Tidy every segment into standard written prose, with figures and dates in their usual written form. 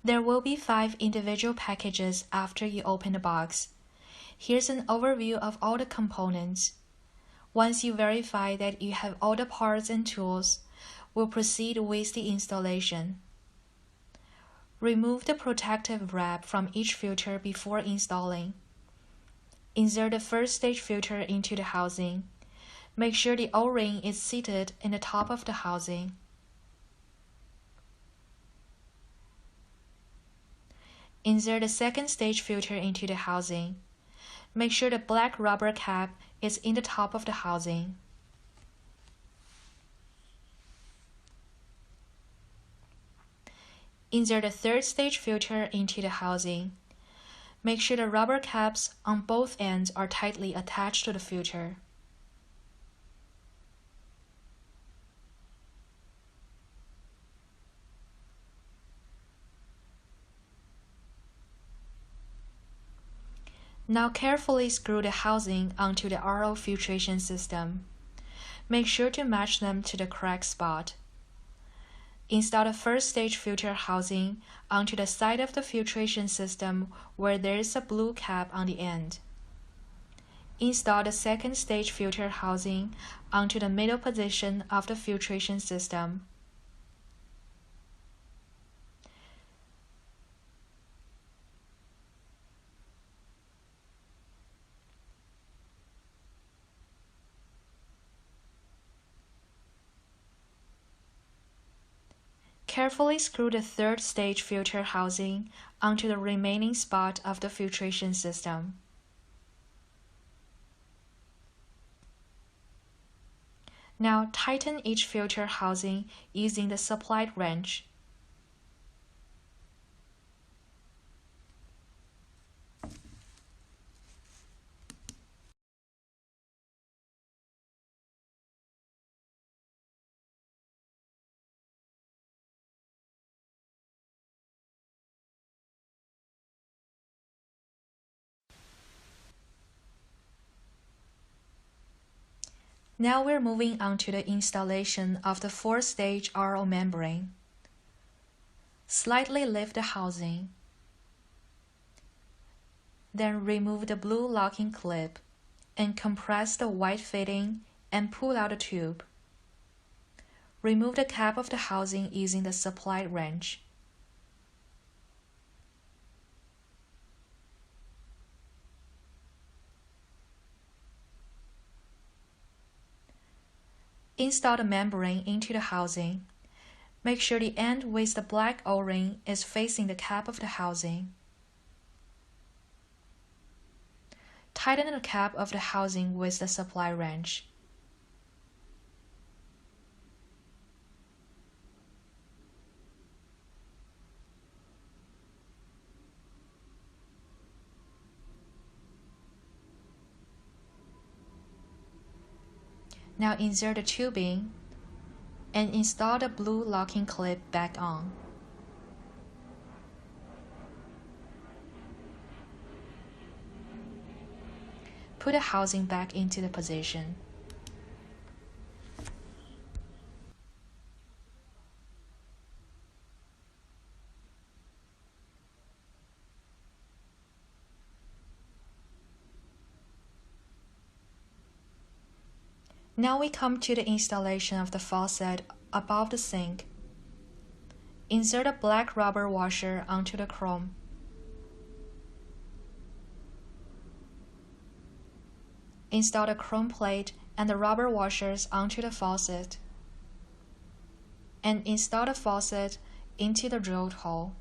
There will be 5 individual packages after you open the box. Here's an overview of all the components. Once you verify that you have all the parts and tools, we'll proceed with the installation. Remove the protective wrap from each filter before installing. Insert the first stage filter into the housing. Make sure the O-ring is seated in the top of the housing. Insert the second stage filter into the housing. Make sure the black rubber cap is in the top of the housing. Insert the third stage filter into the housing. Make sure the rubber caps on both ends are tightly attached to the filter. Now carefully screw the housing onto the RO filtration system. Make sure to match them to the correct spot. Install the first stage filter housing onto the side of the filtration system where there is a blue cap on the end. Install the second stage filter housing onto the middle position of the filtration system. Carefully screw the third stage filter housing onto the remaining spot of the filtration system. Now tighten each filter housing using the supplied wrench. Now we're moving on to the installation of the 4-stage RO membrane. Slightly lift the housing. Then remove the blue locking clip and compress the white fitting and pull out the tube. Remove the cap of the housing using the supplied wrench. Install the membrane into the housing. Make sure the end with the black O-ring is facing the cap of the housing. Tighten the cap of the housing with the supply wrench. Now insert the tubing and install the blue locking clip back on. Put the housing back into the position. Now we come to the installation of the faucet above the sink. Insert a black rubber washer onto the chrome. Install the chrome plate and the rubber washers onto the faucet. And install the faucet into the drilled hole.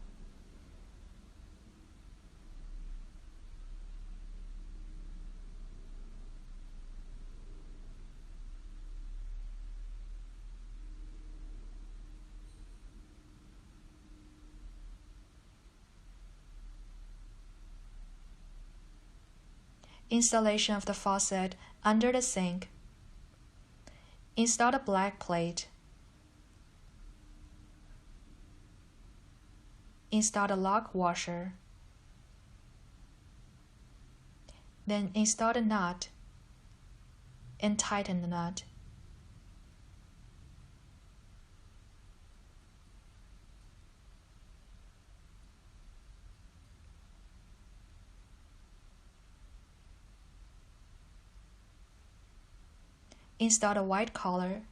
Installation of the faucet under the sink. Install the black plate. Install the lock washer. Then install the nut and tighten the nut. Install the white color.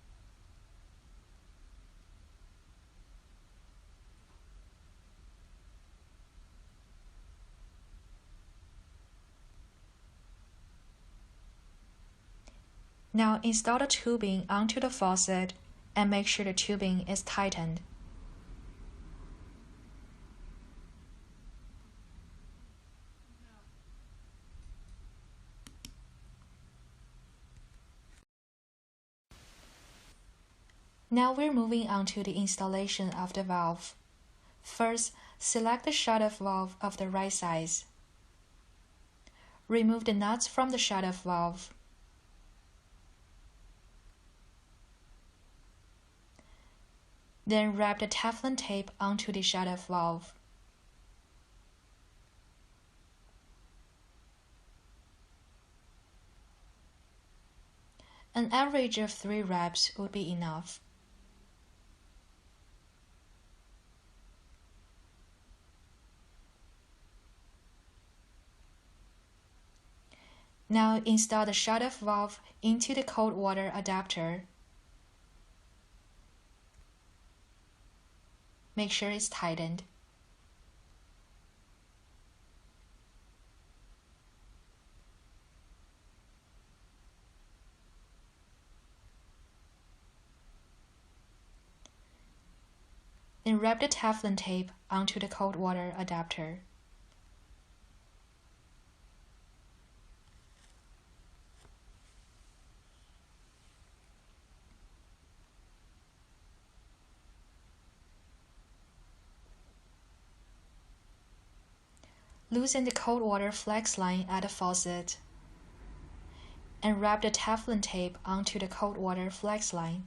Now install the tubing onto the faucet and make sure the tubing is tightened. Now we're moving on to the installation of the valve. First, select the shutoff valve of the right size. Remove the nuts from the shutoff valve. Then wrap the Teflon tape onto the shutoff valve. An average of 3 wraps would be enough. Now install the shutoff valve into the cold water adapter. Make sure it's tightened. Then wrap the Teflon tape onto the cold water adapter. Loosen the cold water flex line at the faucet and wrap the Teflon tape onto the cold water flex line.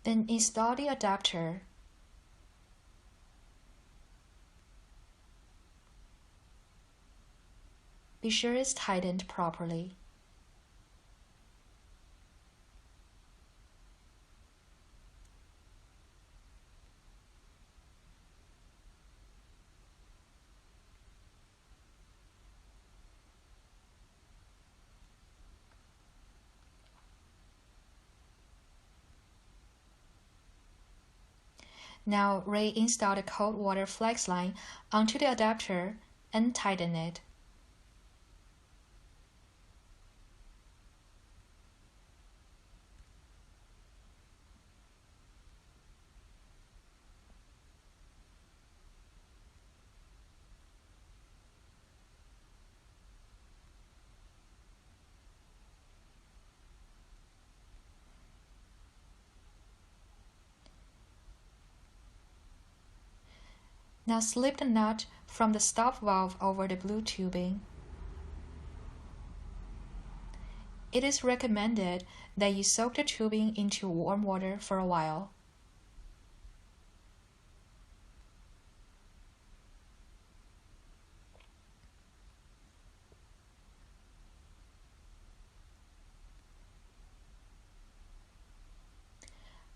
Then install the adapter. Be sure it's tightened properly. Now reinstall the cold water flex line onto the adapter and tighten it. Now slip the nut from the stop valve over the blue tubing. It is recommended that you soak the tubing into warm water for a while.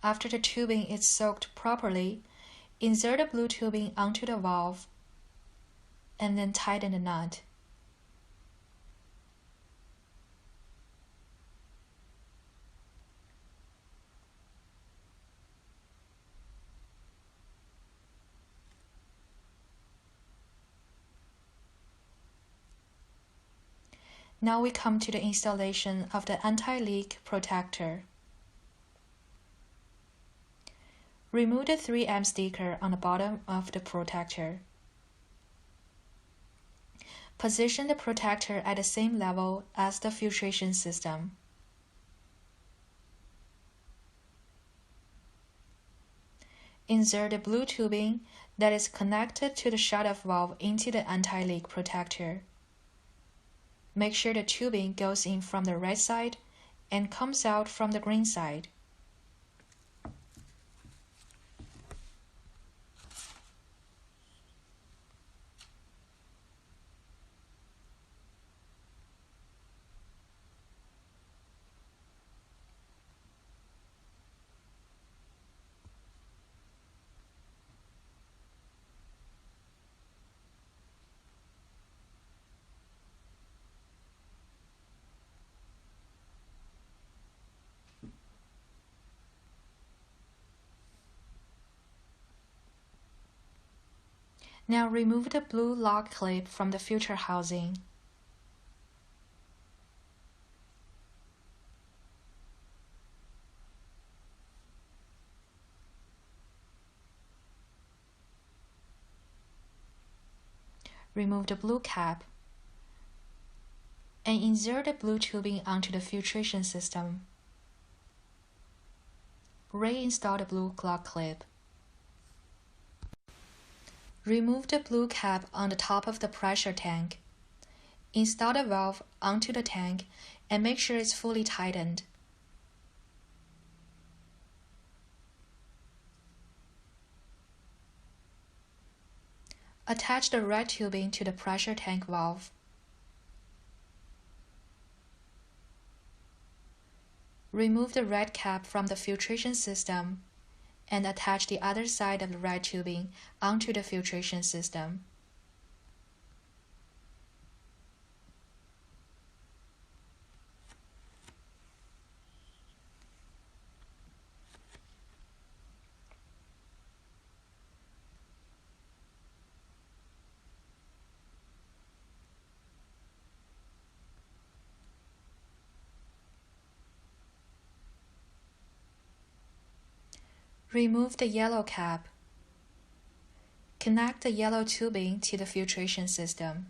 After the tubing is soaked properly, insert the blue tubing onto the valve and then tighten the nut. Now we come to the installation of the anti-leak protector. Remove the 3M sticker on the bottom of the protector. Position the protector at the same level as the filtration system. Insert the blue tubing that is connected to the shutoff valve into the anti-leak protector. Make sure the tubing goes in from the red side and comes out from the green side. Now remove the blue lock clip from the filter housing. Remove the blue cap and insert the blue tubing onto the filtration system. Reinstall the blue lock clip. Remove the blue cap on the top of the pressure tank. Install the valve onto the tank and make sure it's fully tightened. Attach the red tubing to the pressure tank valve. Remove the red cap from the filtration system and attach the other side of the red tubing onto the filtration system. Remove the yellow cap. Connect the yellow tubing to the filtration system.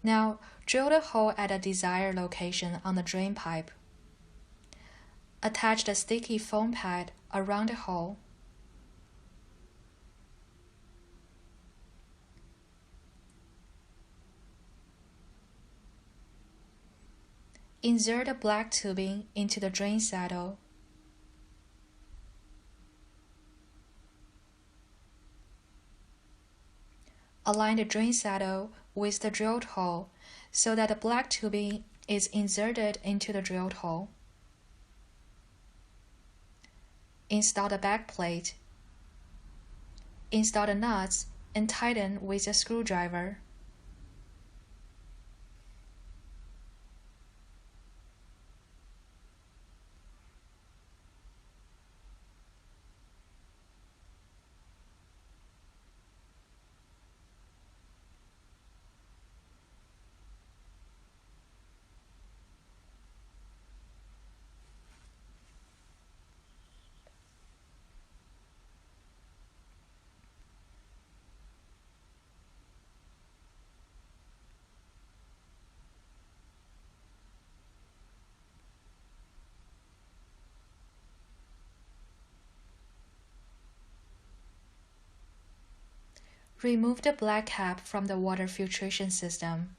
Now, drill the hole at a desired location on the drain pipe. Attach the sticky foam pad around the hole. Insert the black tubing into the drain saddle. Align the drain saddle with the drilled hole so that the black tubing is inserted into the drilled hole. Install the back plate. Install the nuts and tighten with a screwdriver. Remove the black cap from the water filtration system.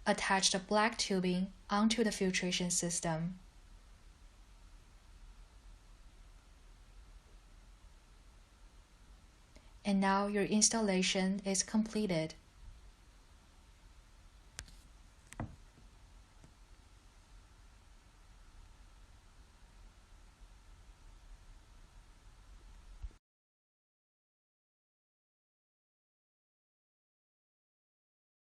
Attach the black tubing onto the filtration system. And now your installation is completed.